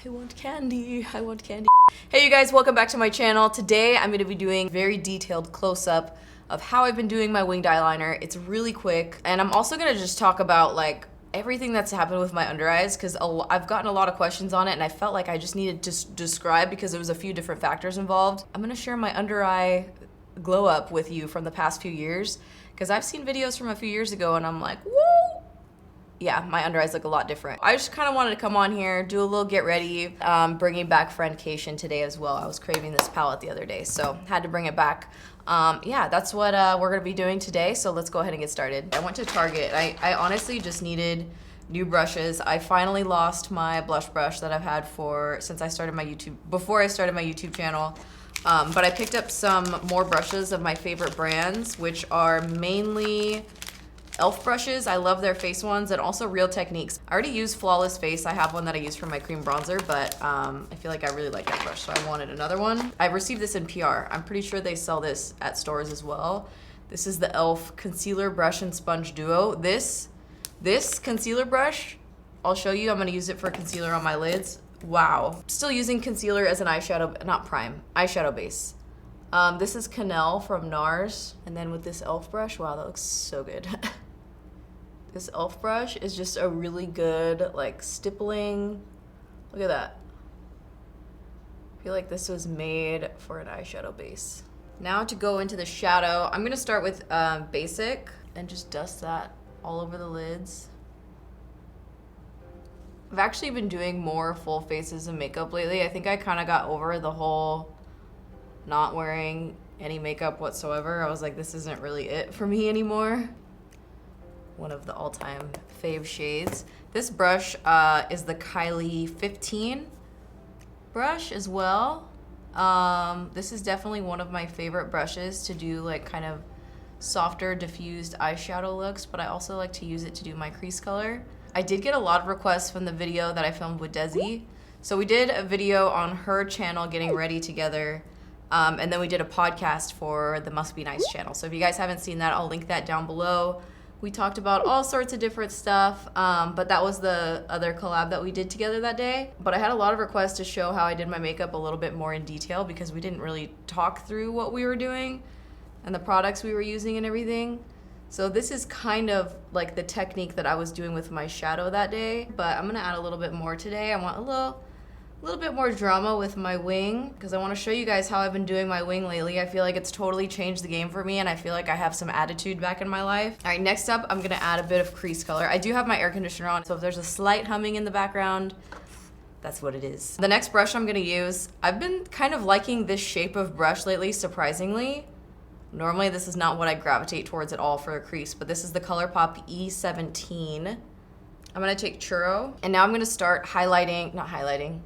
I want candy. I want candy. Hey you guys, welcome back to my channel. Today I'm going to be doing a very detailed close-up of how I've been doing my winged eyeliner. It's really quick, and I'm also going to just talk about like everything that's happened with my under eyes because I've gotten a lot of questions on it and I felt like I just needed to describe because there was a few different factors involved. I'm going to share my under eye glow up with you from the past few years because I've seen videos from a few years ago and I'm like, whoa! Yeah, my under eyes look a lot different. I just kind of wanted to come on here, do a little get ready, bringing back Friendcation today as well. I was craving this palette the other day, so had to bring it back. Yeah, that's what we're gonna be doing today, so let's go ahead and get started. I went to Target. I honestly just needed new brushes. I finally lost my blush brush that I've had since I started my YouTube, before I started my YouTube channel. But I picked up some more brushes of my favorite brands, which are mainly e.l.f. brushes. I love their face ones, and also Real Techniques. I already use Flawless Face. I have one that I use for my cream bronzer, but I feel like I really like that brush, so I wanted another one. I received this in PR. I'm pretty sure they sell this at stores as well. This is the e.l.f. Concealer Brush and Sponge Duo. This concealer brush, I'll show you. I'm gonna use it for concealer on my lids. Wow. Still using concealer as an eyeshadow, not prime, eyeshadow base. This is Canel from Nars. And then with this e.l.f. brush, wow, that looks so good. This e.l.f. brush is just a really good, like, stippling. Look at that. I feel like this was made for an eyeshadow base. Now to go into the shadow, I'm gonna start with basic and just dust that all over the lids. I've actually been doing more full faces of makeup lately. I think I kind of got over the whole not wearing any makeup whatsoever. I was like, this isn't really it for me anymore. One of the all-time fave shades. This brush is the Kylie 15 brush as well. This is definitely one of my favorite brushes to do like kind of softer diffused eyeshadow looks, but I also like to use it to do my crease color. I did get a lot of requests from the video that I filmed with Desi. So we did a video on her channel getting ready together. And then we did a podcast for the Must Be Nice channel. So if you guys haven't seen that, I'll link that down below. We talked about all sorts of different stuff, but that was the other collab that we did together that day. But I had a lot of requests to show how I did my makeup a little bit more in detail because we didn't really talk through what we were doing and the products we were using and everything. So this is kind of like the technique that I was doing with my shadow that day, but I'm gonna add a little bit more today. I want a little bit more drama with my wing because I want to show you guys how I've been doing my wing lately. I feel like it's totally changed the game for me and I feel like I have some attitude back in my life. All right, next up, I'm gonna add a bit of crease color. I do have my air conditioner on, so if there's a slight humming in the background, that's what it is. The next brush I'm gonna use, I've been kind of liking this shape of brush lately, surprisingly. Normally this is not what I gravitate towards at all for a crease, but this is the ColourPop E17. I'm gonna take Churro, and now I'm gonna start highlighting, not highlighting,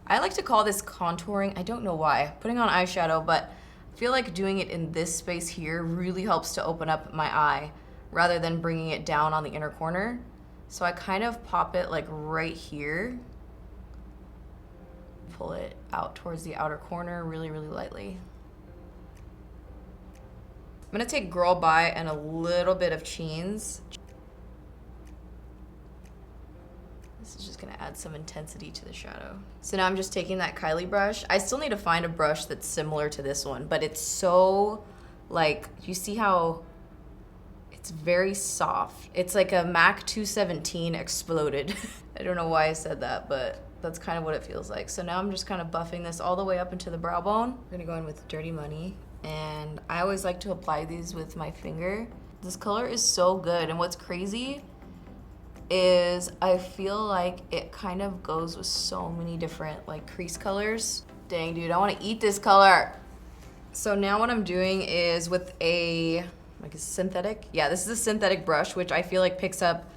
I like to call this contouring. I don't know why. Putting on eyeshadow, but I feel like doing it in this space here really helps to open up my eye rather than bringing it down on the inner corner. So I kind of pop it like right here. Pull it out towards the outer corner really, really lightly. I'm gonna take Girl By and a little bit of Cheens. This is just gonna add some intensity to the shadow. So now I'm just taking that Kylie brush. I still need to find a brush that's similar to this one, but it's so, like, you see how it's very soft. It's like a MAC 217 exploded. I don't know why I said that, but that's kind of what it feels like. So now I'm just kind of buffing this all the way up into the brow bone. I'm gonna go in with Dirty Money, and I always like to apply these with my finger. This color is so good, and what's crazy is I feel like it kind of goes with so many different like crease colors. Dang dude, I want to eat this color. So now what I'm doing is with a synthetic, yeah, this is a synthetic brush, which I feel like picks up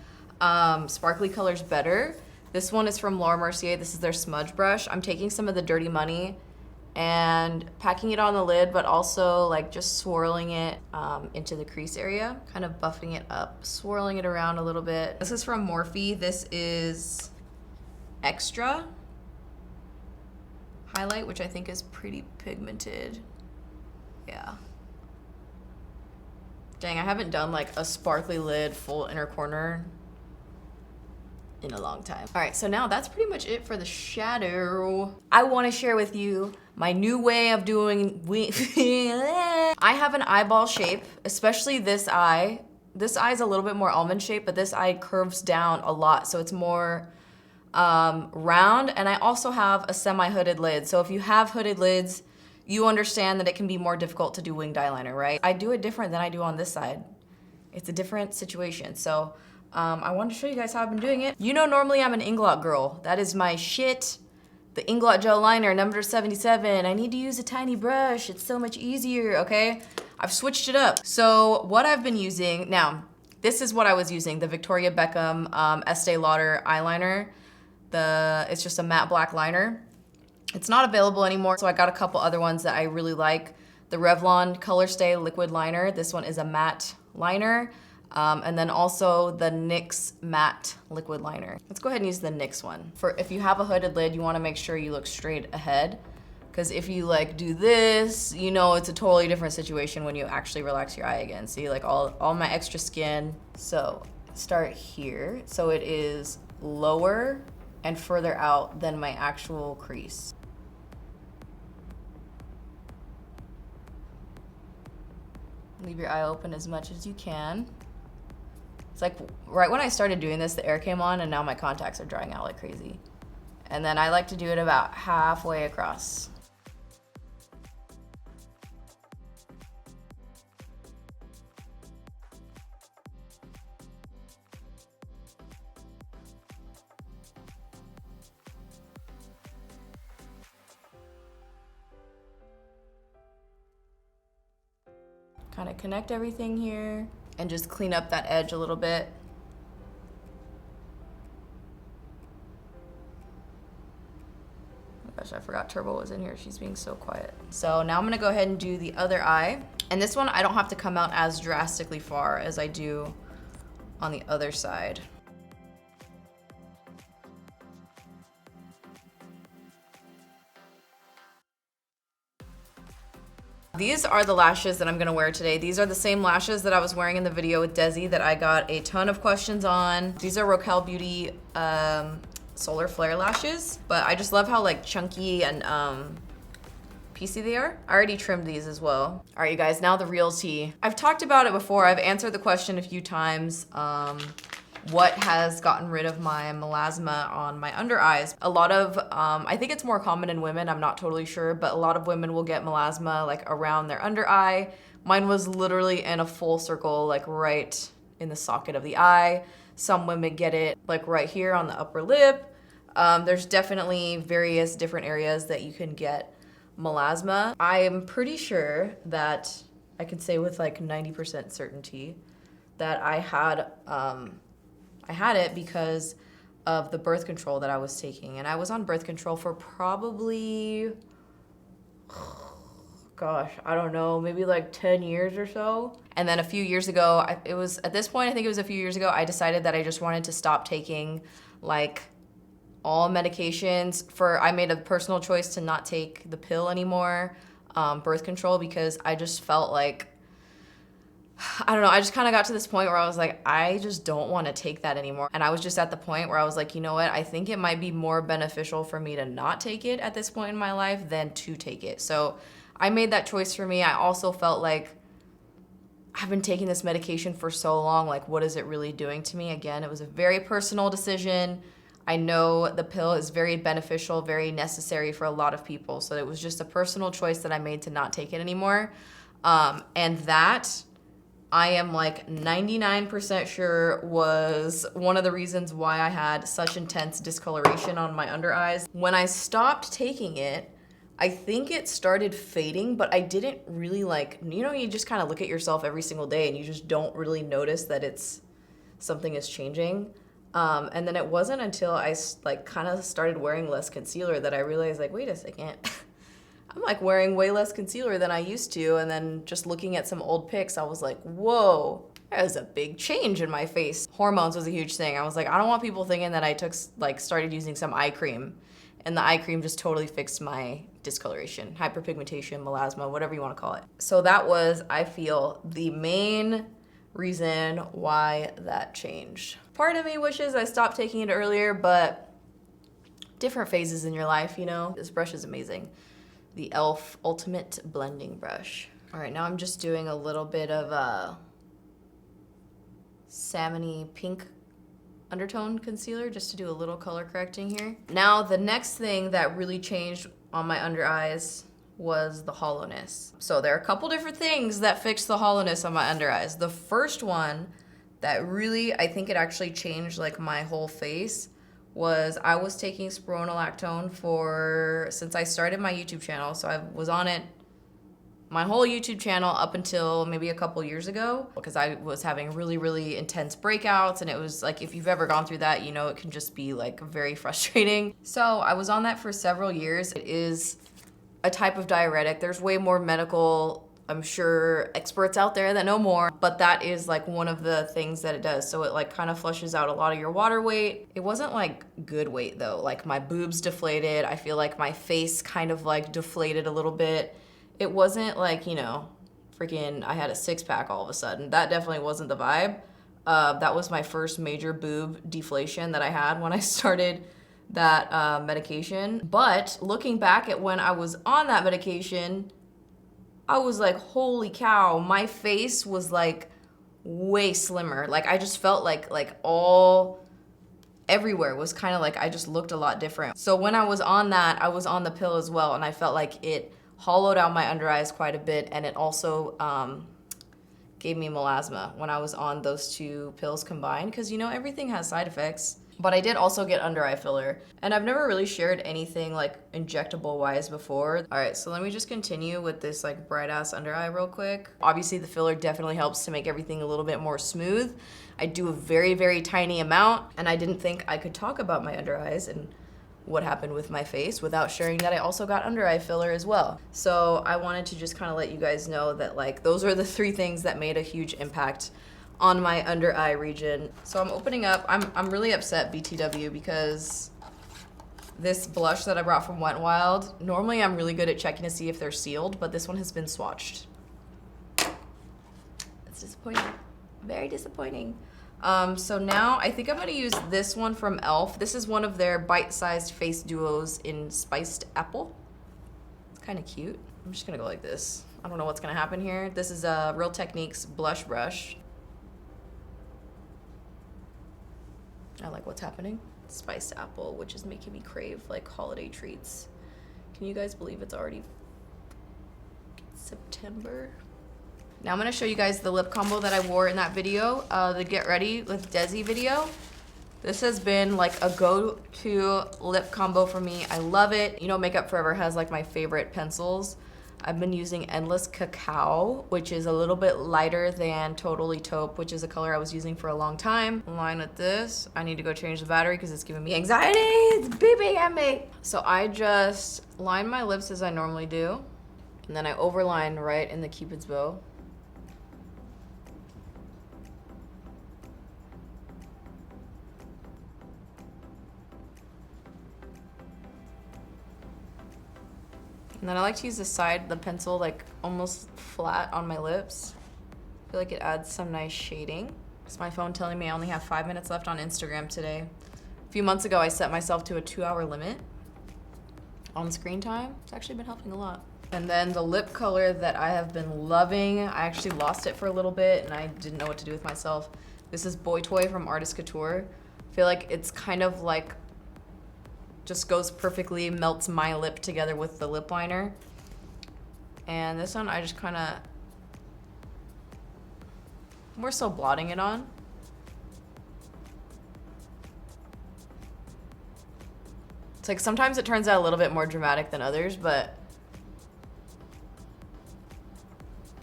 sparkly colors better. This one is from Laura Mercier. This is their smudge brush. I'm taking some of the Dirty Money and packing it on the lid, but also like just swirling it into the crease area, kind of buffing it up, swirling it around a little bit. This is from Morphe. This is Extra highlight, which I think is pretty pigmented. Yeah. Dang, I haven't done like a sparkly lid full inner corner in a long time. All right, so now that's pretty much it for the shadow. I wanna share with you my new way of doing I have an eyeball shape, especially this eye. This eye is a little bit more almond shaped, but this eye curves down a lot, so it's more round. And I also have a semi-hooded lid. So if you have hooded lids, you understand that it can be more difficult to do winged eyeliner, right? I do it different than I do on this side. It's a different situation. So I wanted to show you guys how I've been doing it. You know, normally I'm an Inglot girl. That is my shit. The Inglot gel liner, number 77. I need to use a tiny brush. It's so much easier, okay? I've switched it up. So what I've been using, now, this is what I was using, the Victoria Beckham Estee Lauder eyeliner. It's just a matte black liner. It's not available anymore, so I got a couple other ones that I really like. The Revlon Color Stay Liquid Liner. This one is a matte liner. And then also the Nyx Matte Liquid Liner. Let's go ahead and use the Nyx one. For if you have a hooded lid, you wanna make sure you look straight ahead. Because if you like do this, you know it's a totally different situation when you actually relax your eye again. See, like all my extra skin. So start here. So it is lower and further out than my actual crease. Leave your eye open as much as you can. It's like right when I started doing this, the air came on and now my contacts are drying out like crazy. And then I like to do it about halfway across. Kind of connect everything here and just clean up that edge a little bit. Oh my gosh, I forgot Turbo was in here. She's being so quiet. So now I'm gonna go ahead and do the other eye. And this one, I don't have to come out as drastically far as I do on the other side. These are the lashes that I'm gonna wear today. These are the same lashes that I was wearing in the video with Desi that I got a ton of questions on. These are Rokael Beauty Solar Flare lashes, but I just love how like chunky and piecey they are. I already trimmed these as well. All right, you guys, now the real tea. I've talked about it before. I've answered the question a few times. What has gotten rid of my melasma on my under eyes? A lot of, I think it's more common in women, I'm not totally sure, but a lot of women will get melasma like around their under eye. Mine was literally in a full circle, like right in the socket of the eye. Some women get it like right here on the upper lip. There's definitely various different areas that you can get melasma. I am pretty sure that I can say with like 90% certainty that I had it because of the birth control that I was taking. And I was on birth control for probably, gosh, I don't know, maybe like 10 years or so. And then a few years ago, it was at this point, I think it was a few years ago, I decided that I just wanted to stop taking like all medications. I made a personal choice to not take the pill anymore, birth control, because I just felt like, I don't know, I just kind of got to this point where I was like, I just don't want to take that anymore. And I was just at the point where I was like, you know what, I think it might be more beneficial for me to not take it at this point in my life than to take it. So I made that choice for me. I also felt like I've been taking this medication for so long, like what is it really doing to me? Again, it was a very personal decision. I know the pill is very beneficial, very necessary for a lot of people. So it was just a personal choice that I made to not take it anymore. And that, I am like 99% sure was one of the reasons why I had such intense discoloration on my under eyes. When I stopped taking it, I think it started fading, but I didn't really like, you know, you just kind of look at yourself every single day and you just don't really notice that something is changing. And then it wasn't until I like kind of started wearing less concealer that I realized like, wait a second. I'm like wearing way less concealer than I used to, and then just looking at some old pics, I was like, whoa, that was a big change in my face. Hormones was a huge thing. I was like, I don't want people thinking that I started using some eye cream, and the eye cream just totally fixed my discoloration, hyperpigmentation, melasma, whatever you want to call it. So that was, I feel, the main reason why that changed. Part of me wishes I stopped taking it earlier, but different phases in your life, you know? This brush is amazing. The e.l.f. Ultimate Blending Brush. All right, now I'm just doing a little bit of a salmony pink undertone concealer just to do a little color correcting here. Now, the next thing that really changed on my under eyes was the hollowness. So there are a couple different things that fixed the hollowness on my under eyes. The first one that really, I think it actually changed like my whole face was I was taking spironolactone since I started my YouTube channel. So I was on it my whole YouTube channel up until maybe a couple years ago because I was having really, really intense breakouts, and it was like, if you've ever gone through that, you know, it can just be like very frustrating. So I was on that for several years. It is a type of diuretic. There's way more medical, I'm sure, experts out there that know more, but that is like one of the things that it does. So it like kind of flushes out a lot of your water weight. It wasn't like good weight though. Like my boobs deflated. I feel like my face kind of like deflated a little bit. It wasn't like, you know, freaking I had a six-pack all of a sudden. That definitely wasn't the vibe. That was my first major boob deflation that I had when I started that medication. But looking back at when I was on that medication, I was like, holy cow, my face was like way slimmer. Like I just felt like everywhere was kind of like I just looked a lot different. So when I was on that, I was on the pill as well, and I felt like it hollowed out my under eyes quite a bit, and it also gave me melasma when I was on those two pills combined, because you know everything has side effects. But I did also get under eye filler, and I've never really shared anything like injectable wise before. All right, so let me just continue with this like bright ass under eye real quick. Obviously the filler definitely helps to make everything a little bit more smooth. I do a very, very tiny amount, and I didn't think I could talk about my under eyes and what happened with my face without sharing that I also got under eye filler as well. So I wanted to just kind of let you guys know that like those are the three things that made a huge impact on my under eye region. So I'm opening up, I'm really upset, BTW, because this blush that I brought from Wet n Wild, normally I'm really good at checking to see if they're sealed, but this one has been swatched. It's disappointing, very disappointing. So now I think I'm gonna use this one from e.l.f. This is one of their bite-sized face duos in Spiced Apple. It's kind of cute. I'm just gonna go like this. I don't know what's gonna happen here. This is a Real Techniques blush brush. I like what's happening. Spiced Apple, which is making me crave like holiday treats. Can you guys believe it's already September? Now I'm gonna show you guys the lip combo that I wore in that video, the Get Ready with Desi video. This has been like a go-to lip combo for me. I love it. You know, Makeup Forever has like my favorite pencils. I've been using Endless Cacao, which is a little bit lighter than Totally Taupe, which is a color I was using for a long time. Line with this. I need to go change the battery because it's giving me anxiety. It's beeping at me. So I just line my lips as I normally do, and then I overline right in the Cupid's bow. And then I like to use the pencil like almost flat on my lips. I feel like it adds some nice shading. It's my phone telling me I only have 5 minutes left on Instagram today. A few months ago, I set myself to a 2-hour limit on screen time. It's actually been helping a lot. And then the lip color that I have been loving, I actually lost it for a little bit and I didn't know what to do with myself. This is Boy Toy from Artist Couture. I feel like it's kind of like just goes perfectly, melts my lip together with the lip liner. And this one I just kind of, more so blotting it on. It's like sometimes it turns out a little bit more dramatic than others, but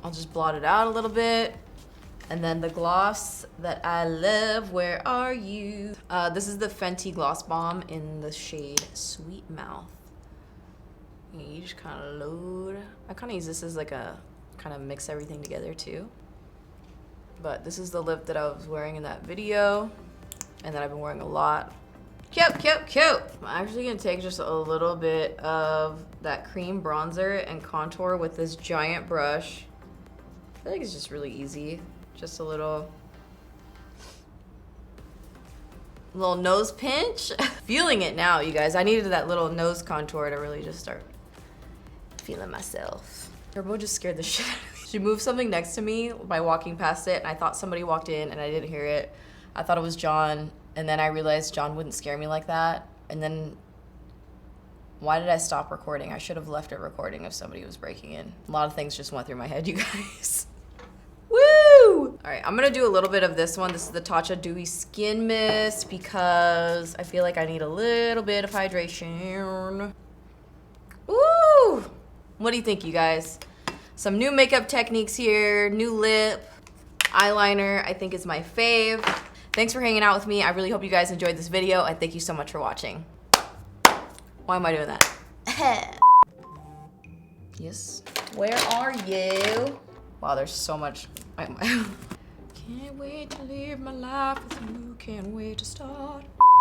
I'll just blot it out a little bit. And then the gloss that I love, where are you? This is the Fenty Gloss Bomb in the shade Sweet Mouth. You just kind of load. I kind of use this as like a, kind of mix everything together too. But this is the lip that I was wearing in that video, and that I've been wearing a lot. Cute, cute, cute. I'm actually gonna take just a little bit of that cream bronzer and contour with this giant brush. I feel like it's just really easy. Just a little. Little nose pinch. Feeling it now, you guys. I needed that little nose contour to really just start feeling myself. Turbo just scared the shit out of me. She moved something next to me by walking past it, and I thought somebody walked in and I didn't hear it. I thought it was John, and then I realized John wouldn't scare me like that. And then, why did I stop recording? I should have left it recording if somebody was breaking in. A lot of things just went through my head, you guys. Woo! All right, I'm gonna do a little bit of this one. This is the Tatcha Dewy Skin Mist because I feel like I need a little bit of hydration. Woo! What do you think, you guys? Some new makeup techniques here, new lip, eyeliner I think is my fave. Thanks for hanging out with me. I really hope you guys enjoyed this video, and thank you so much for watching. Why am I doing that? Yes. Where are you? Wow, there's so much. Can't wait to live my life with you. Can't wait to start.